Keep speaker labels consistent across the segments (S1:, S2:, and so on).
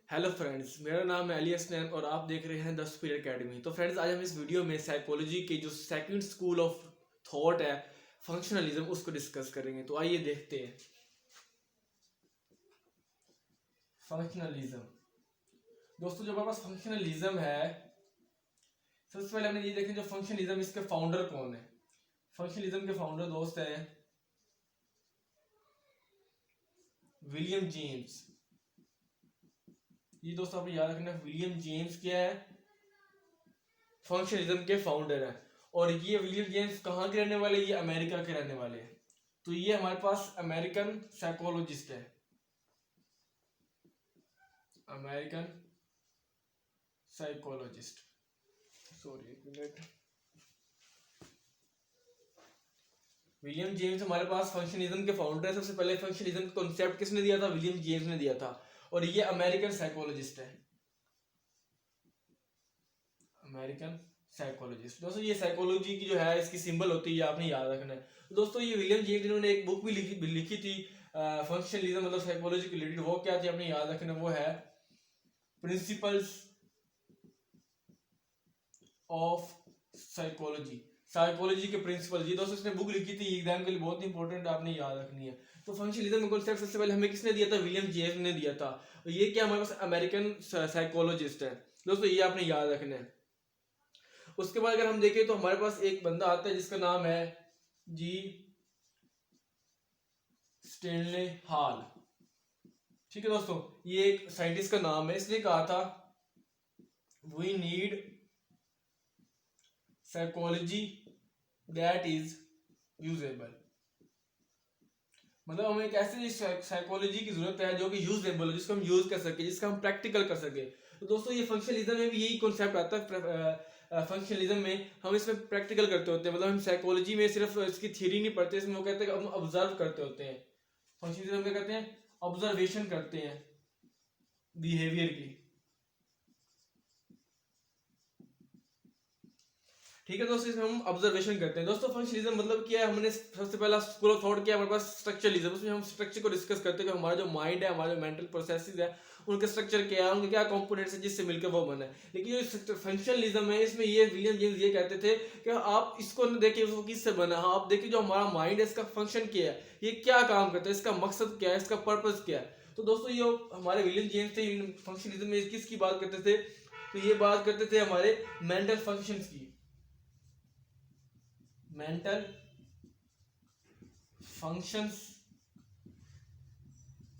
S1: Hello friends, मेरा नाम है अली हसनैन और आप देख रहे हैं द सुपीरियर एकेडमी। तो फ्रेंड्स, आज हम इस वीडियो में साइकोलॉजी के जो सेकंड स्कूल ऑफ थॉट है, फंक्शनलिज्म, उसको डिस्कस करेंगे। तो आइए देखते हैं। फंक्शनलिज्म दोस्तों, जो हमारे पास फंक्शनलिज्म है, सबसे पहले हमने ये देखें जो फंक्शनलिज्म, इसके फाउंडर कौन है। फंक्शनलिज्म के फाउंडर दोस्त हैं विलियम जेम्स। ये दोस्तों आपने याद रखना, विलियम जेम्स क्या है, फंक्शनलिज्म के फाउंडर है। और ये विलियम जेम्स कहाँ के रहने वाले, ये अमेरिका के रहने वाले हैं। तो ये हमारे पास अमेरिकन साइकोलॉजिस्ट है, अमेरिकन साइकोलॉजिस्ट। सॉरी, एक मिनट। विलियम जेम्स हमारे पास फंक्शनलिज्म के फाउंडर है। सबसे पहले फंक्शनलिज्म का कॉन्सेप्ट किसने दिया था, विलियम जेम्स ने दिया था। और ये अमेरिकन साइकोलॉजिस्ट है, अमेरिकन साइकोलॉजिस्ट। दोस्तों, ये साइकोलॉजी की जो है, इसकी सिंबल होती है, आपने याद रखना है। तो दोस्तों, ये विलियम जेम्स, इन्होंने एक बुक भी लिखी थी फंक्शनलिज्म मतलब साइकोलॉजी के रिलेटेड। वो क्या थी, आपने याद रखना, वो है प्रिंसिपल्स ऑफ साइकोलॉजी, साइकोलॉजी के प्रिंसिपल। जी दोस्तों, इसने बुक लिखी थी, एग्जाम के लिए बहुत इंपॉर्टेंट, आपने याद रखनी है। तो फंक्शनलिज्म का कॉन्सेप्ट सबसे पहले हमें किसने दिया था, विलियम जेम्स ने दिया था। और ये क्या, हमारे पास अमेरिकन साइकोलॉजिस्ट है। दोस्तों, ये आपने याद रखना है। उसके बाद अगर हम देखें तो हमारे पास एक बंदा आता है जिसका नाम है जी स्टेनले हॉल। ठीक है दोस्तों, ये एक साइंटिस्ट का नाम है। इसने कहा था we need psychology that is usable. मतलब हमें एक ऐसी साइकोलॉजी की जरूरत है जो कि यूजेबल, जिसको हम यूज कर सके, जिसका हम प्रैक्टिकल कर सके। तो दोस्तों, ये फंक्शनलिज्म में भी यही कॉन्सेप्ट आता है। फंक्शनलिज्म में हम इसमें प्रैक्टिकल करते होते हैं, मतलब हम साइकोलॉजी में सिर्फ इसकी थ्योरी नहीं पढ़ते, इसमें वो कहते हैं कि हम ऑब्जर्व करते होते हैं। फंक्शनलिज्म क्या कहते हैं, ऑब्जर्वेशन करते हैं बिहेवियर की। ठीक है दोस्तों, इसमें हम ऑब्जर्वेशन करते हैं। दोस्तों, फंक्शनलिज्म मतलब क्या है, हमने सबसे पहला स्कूल ऑफ थॉट किया हमारे पास स्ट्रक्चरलिज्म। उसमें हम स्ट्रक्चर को डिस्कस करते हैं कि हमारा जो माइंड है, हमारा जो मेंटल प्रोसेसेस है, उनका स्ट्रक्चर क्या है, उनके क्या कंपोनेंट्स है जिससे मिलकर वो बना है। लेकिन जो फंक्शनलिज्म है, इसमें ये विलियम जेम्स ये कहते थे कि आप इसको न देखिए वो किससे बना, हाँ आप देखिए जो हमारा माइंड है, इसका फंक्शन क्या है, ये क्या काम करता है, इसका मकसद क्या है, इसका पर्पज क्या है। तो दोस्तों, ये हमारे विलियम जेम्स थे, फंक्शनलिज्म में किसकी बात करते थे, तो ये बात करते थे हमारे मेंटल फंक्शंस की, mental functions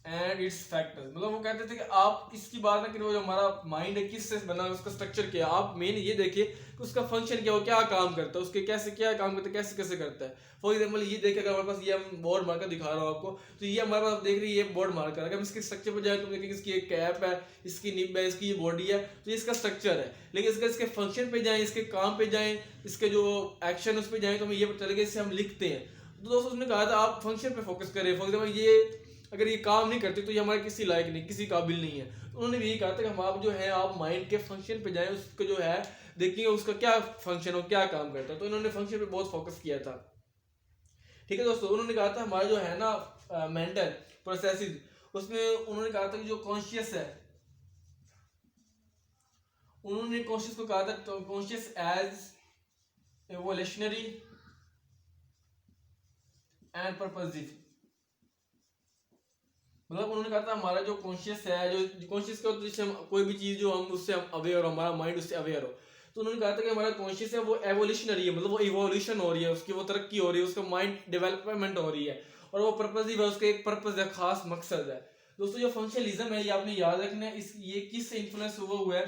S1: and it's factors. मतलब वो कहते थे कि आप इसकी बात ना करें, वो जो हमारा माइंड है किससे बना है, उसका स्ट्रक्चर क्या है, आप मेन ये देखिए कि उसका फंक्शन क्या हो, क्या काम करता है, उसके कैसे क्या काम करता है, कैसे कैसे करता है। फॉर एग्जाम्पल ये देखिए, अगर हमारे पास ये हम बोर्ड मार्कर दिखा रहा हूँ आपको, तो ये हमारे पास देख रही है, ये बोर्ड मार्कर। अगर हम इसके स्ट्रक्चर पर जाए तो देखेंगे इसकी एक कैप है, इसकी निब है, इसकी ये बॉडी है, तो ये इसका स्ट्रक्चर है। लेकिन इसके फंक्शन पे जाए, इसके काम पे जाए, इसके जो एक्शन उस पर जाए, तो हमें ये पता चलेगा, इससे हम लिखते हैं। तो दोस्तों, उसने कहा था आप फंक्शन पे फोकस करें। फॉर एग्जाम्पल ये अगर ये काम नहीं करते तो ये हमारे किसी लायक नहीं, किसी काबिल नहीं है। तो उन्होंने भी यही कहा था कि हम आप जो है, आप माइंड के फंक्शन पे जाएं, उसको जो है देखिए उसका क्या फंक्शन हो, क्या काम करता है। तो इन्होंने फंक्शन पे बहुत फोकस किया था। ठीक है दोस्तों, उन्होंने कहा था हमारा जो है ना मेंटल प्रोसेसेस, उसमें उन्होंने कहा था कि जो कॉन्शियस है, उन्होंने कॉन्शियस को कहा था conscious as evolutionary and purposive. मतलब उन्होंने कहा था हमारा जो कॉन्शियस है, जो कॉन्शियस का जिससे हम कोई भी चीज जो हम उससे हम अवेयर हो, हमारा माइंड उससे अवेयर हो। तो उन्होंने कहा था कि हमारा कॉन्शियस है वो एवोल्यूशनरी है, मतलब वो इवोल्यूशन हो रही है, उसकी वो तरक्की हो रही है, उसका माइंड डेवलपमेंट हो रही है। और वो पर्पसिव है, उसका एक पर्पस है, खास मकसद है। दोस्तों, जो फंक्शनलिज्म है, ये आपने याद रखना है, इस ये किस से इन्फ्लुएंस हुआ है,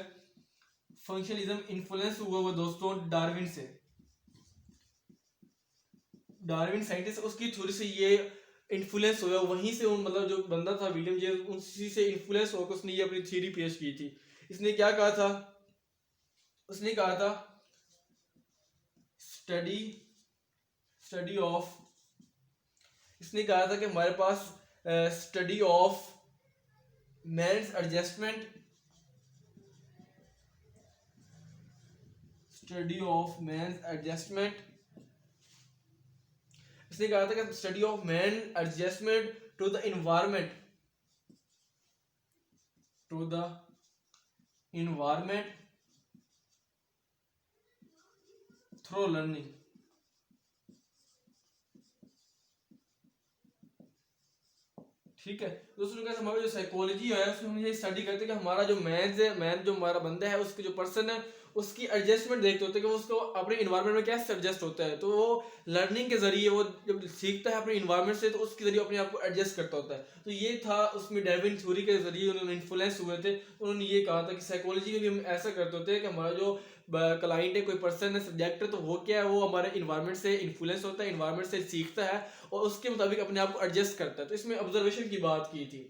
S1: फंक्शनलिज्म इन्फ्लुएंस हुआ दोस्तों डार्विन से। डार्विन साइंटिस्ट, उसकी थ्योरी से ये इन्फ्लुएंस हुआ, वहीं से उन मतलब जो बंदा था विलियम जेम्स, उसी से इन्फ्लुएंस होकर उसने ये अपनी थ्योरी पेश की थी। इसने क्या कहा था, उसने कहा था स्टडी स्टडी ऑफ, इसने कहा था कि हमारे पास study of man's adjustment, study of man's adjustment, इसने कहा था कि study of man adjustment to the environment, to the environment through learning. ठीक है दोस्तों, कैसे हमारी जो साइकोलॉजी है उसमें हम ये स्टडी करते हैं कि हमारा जो मैन जो हमारा बंदा है, उसके जो पर्सन है उसकी एडजस्टमेंट देखते होते हैं कि वो उसको अपने इन्वायरमेंट में कैसे एडजस्ट होता है। तो वो लर्निंग के जरिए वो जब सीखता है अपने इन्वायरमेंट से, तो उसके जरिए अपने आप को एडजस्ट करता होता है। तो ये था उसमें डार्विन थ्योरी के जरिए उन्होंने इन्फ्लुएंस हुए थे। उन्होंने ये कहा था कि साइकोलॉजी में भी हम ऐसा करते होते हैं कि हमारा जो क्लाइंट है, कोई पर्सन है, सब्जेक्ट है, तो वो क्या है, वो हमारे इन्वायरमेंट से इन्फ्लुएंस होता है, इन्वायरमेंट से सीखता है और उसके मुताबिक अपने आप को एडजस्ट करता है। तो इसमें ऑब्जर्वेशन की बात की थी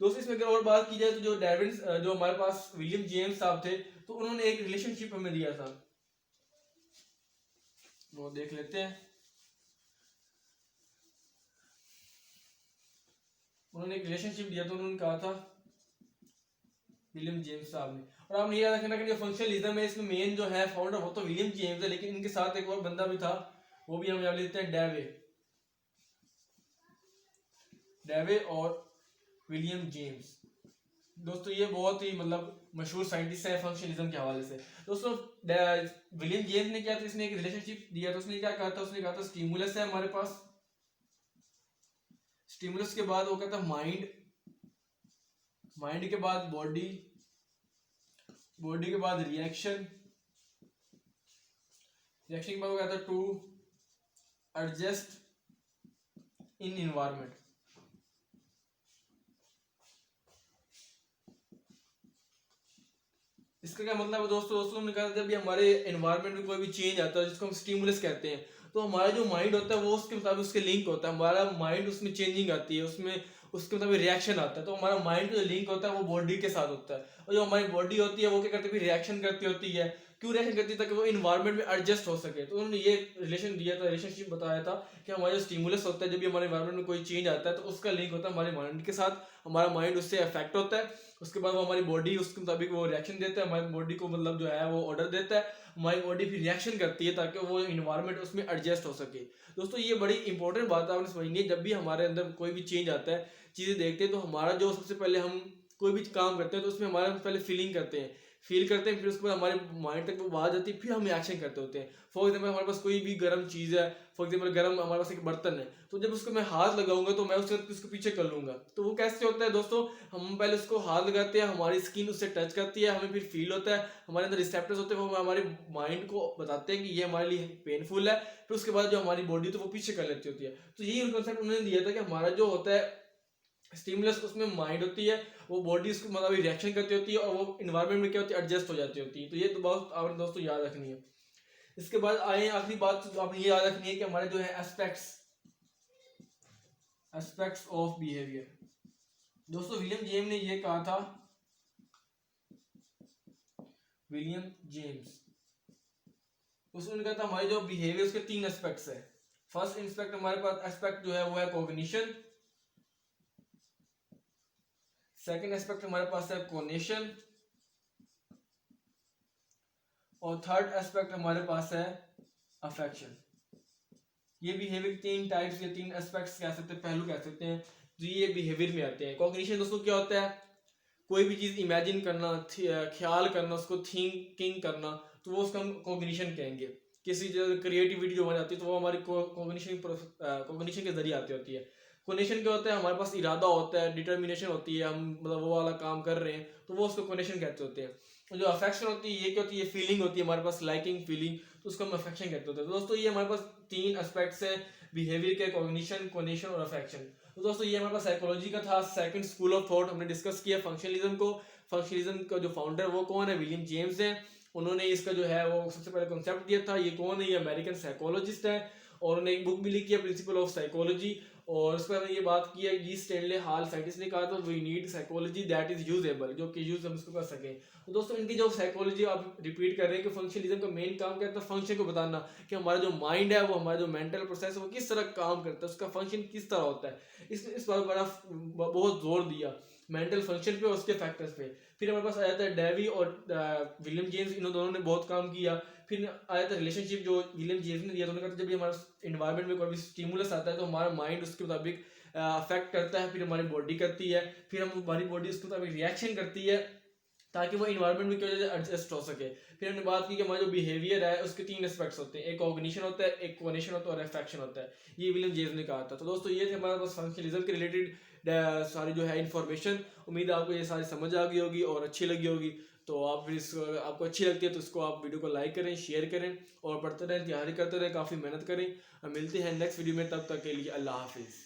S1: दोस्तों। इसमें अगर और बात की जाए तो जो डार्विन, जो हमारे पास विलियम जेम्स साहब थे, तो उन्होंने एक रिलेशनशिप हमें दिया था, वो देख लेते हैं। उन्होंने एक रिलेशनशिप दिया था, उन्होंने कहा था विलियम जेम्स साहब ने। और आपने याद रखना कि जो फंक्शनलिज्म है इसमें मेन जो है फाउंडर वो तो विलियम जेम्स है, लेकिन इनके साथ एक और बंदा भी था, वो भी हम यहाँ लेते हैं, डेवे और विलियम जेम्स। दोस्तों ये बहुत ही मतलब मशहूर साइंटिस्ट है फंक्शनलिज्म के हवाले से। दोस्तों विलियम जेम्स ने क्या था, इसने एक रिलेशनशिप दिया था। उसने क्या कहा था, उसने कहा था स्टिमुलस है हमारे पास, स्टिमुलस के बाद वो कहता माइंड, माइंड के बाद बॉडी, बॉडी के बाद रिएक्शन, रिएक्शन के बाद वो कहता टू एडजस्ट इन इन्वायरमेंट। इसका क्या मतलब है दोस्तों, ने कहा जब भी हमारे एनवायरनमेंट में कोई भी चेंज आता है जिसको हम स्टिमुलस कहते हैं, तो हमारा जो माइंड होता है वो उसके मुताबिक उसके लिंक होता है। हमारा माइंड उसमें चेंजिंग आती है, उसमें उसके मुताबिक रिएक्शन आता है। तो हमारा माइंड जो लिंक होता है वो बॉडी के साथ होता है, और जो हमारी बॉडी होती है वो क्या करती है, रिएक्शन करती होती है। क्यों रिएक्शन करती है, ताकि वो इन्वायरमेंट में एडजस्ट हो सके। तो उन्होंने ये रिलेशन दिया था, रिलेशनशिप बताया था कि हमारा जो स्टिमुलस होता है जब भी हमारे इन्वायरमेंट में कोई चेंज आता है, तो उसका लिंक होता है हमारे माइंड के साथ, हमारा माइंड उससे अफेक्ट होता है। उसके बाद वो हमारी बॉडी उसके मुताबिक वो रिएक्शन देता है, हमारी बॉडी को मतलब जो है वो ऑर्डर देता है, हमारी बॉडी फिर रिएक्शन करती है ताकि वो इन्वायरमेंट उसमें एडजस्ट हो सके। दोस्तों ये बड़ी इंपॉर्टेंट बात है आपने समझनी है। जब भी हमारे अंदर कोई भी चेंज आता है, चीज़ें देखते हैं, तो हमारा जो सबसे पहले हम कोई भी काम करते हैं तो उसमें हमारा पहले फीलिंग करते हैं, फील करते हैं, फिर उसके बाद हमारे माइंड तक वो बात जाती है, फिर हम एक्शन करते होते हैं। फॉर एग्जाम्पल हमारे पास कोई भी गर्म चीज़ है, फॉर एग्जाम्पल गर्म हमारे पास एक बर्तन है, तो जब उसको मैं हाथ लगाऊंगा तो मैं उसको पीछे कर लूंगा। तो वो कैसे होता है दोस्तों, हम पहले उसको हाथ लगाते हैं, हमारी स्किन उससे टच करती है, हमें फिर फील होता है, हमारे अंदर रिसेप्टर्स होते हैं, वो हमारे माइंड को बताते हैं कि ये हमारे लिए पेनफुल है। फिर उसके बाद जो हमारी बॉडी तो वो पीछे कर लेती होती है। तो यही कॉन्सेप्ट उन्होंने दिया था कि हमारा जो होता है स्टिमुलस, उसमें माइंड होती है, वो बॉडी उसको मतलब रिएक्शन करती होती है, और वो इन्वायरमेंट में क्या होती है, एडजस्ट हो जाती होती है। तो ये तो बहुत आपने दोस्तों याद रखनी है। इसके बाद आए आखिरी बात, तो आपने ये याद रखनी है कि हमारे जो है एस्पेक्ट्स, एस्पेक्ट्स ऑफ बिहेवियर। दोस्तों विलियम जेम्स ने ये कहा था, विलियम जेम्स उसने कहा था हमारे जो बिहेवियर उसके 3 एस्पेक्ट्स है। फर्स्ट एस्पेक्ट हमारे पास एस्पेक्ट जो है वो है कॉग्निशन, सेकंड एस्पेक्ट हमारे पास है कोनेशन, और थर्ड एस्पेक्ट हमारे पास है अफेक्शन। ये बिहेवियर 3 टाइप्स या 3 एस्पेक्ट्स कह सकते हैं, पहलू कह सकते हैं, जो ये बिहेवियर में आते हैं। कॉग्निशन दोस्तों क्या होता है, कोई भी चीज़ इमेजिन करना, ख्याल करना, उसको थिंकिंग करना, तो वो उसका हम कॉग्निशन कहेंगे। किसी क्रिएटिविटी जो हमारी आती है तो वो हमारी कॉग्निशन के जरिए आती होती है। कोनेशन क्या होता है, हमारे पास इरादा होता है, डिटर्मिनेशन होती है, हम मतलब वो वाला काम कर रहे हैं, तो वो उसको कोनेशन कहते होते हैं। जो अफेक्शन होती है, ये क्या होती है, फीलिंग होती है हमारे पास, लाइकिंग फीलिंग, तो उसको हम अफेक्शन कहते होते हैं। तो दोस्तों ये हमारे पास 3 एस्पेक्ट्स हैं बिहेवियर के, कॉग्निशन, कोनेशन और अफेक्शन। तो दोस्तों ये हमारे पास साइकोलॉजी का था सेकंड स्कूल ऑफ थॉट, हमने डिस्कस किया फंक्शनलिज्म को। फंक्शनलिज्म का जो फाउंडर वो कौन है, विलियम जेम्स है। उन्होंने इसका जो है वो सबसे पहले कॉन्सेप्ट दिया था। ये कौन है, ये अमेरिकन साइकोलॉजिस्ट है, और उन्होंने एक बुक भी लिखी है, प्रिंसिपल ऑफ साइकोलॉजी। और उस पर ये बात की है, जी स्टैनले हॉल साइंटिस्ट ने कहा था, we need psychology that is usable, जो कि यूज हम इसको कर सकें। तो दोस्तों इनकी जो साइकोलॉजी आप रिपीट कर रहे हैं कि फंक्शनलिज्म का मेन काम क्या था, फंक्शन को बताना, कि हमारा जो माइंड है, वो हमारा जो मेंटल प्रोसेस है, वो किस तरह काम करता है, उसका फंक्शन किस तरह होता है। इस बात बड़ा बहुत जोर दिया मेंटल फंक्शन पे और उसके फैक्टर्स पे। फिर हमारे पास आया था डेवी और विलियम जेम्स, इन दोनों ने बहुत काम किया। फिर आया था रिलेशनशिप जो विलियम जेम्स ने दिया, तो उन्होंने कहा जब भी हमारा इन्वायरमेंट में कोई भी स्टिमुलस आता है तो हमारा माइंड उसके मुताबिक अफेक्ट करता है, फिर हमारी बॉडी करती है, फिर हम हमारी बॉडी उसके मुताबिक रिएक्शन करती है, ताकि वो इन्वायरमेंट की वजह से एडजस्ट हो सके। फिर हमने बात की कि हमारा जो बिहेवियर है उसके 3 एस्पेक्ट्स होते हैं, एक कॉग्निशन होता है, एक कोनेशन होता है और रिफ्लेक्शन होता है। ये विलियम जेम्स ने कहा था। तो दोस्तों ये थे हमारे पास फंक्शनलिज्म के रिलेटेड सारी जो है इन्फॉर्मेशन। उम्मीद है आपको ये सारी समझ आ गई होगी और अच्छी लगी होगी। तो आप फिर इसको, आपको अच्छी लगती है तो इसको आप वीडियो को लाइक करें, शेयर करें और पढ़ते रहें, तैयारी करते रहें, काफ़ी मेहनत करें। मिलते हैं नेक्स्ट वीडियो में, तब तक के लिए अल्लाह हाफिज़।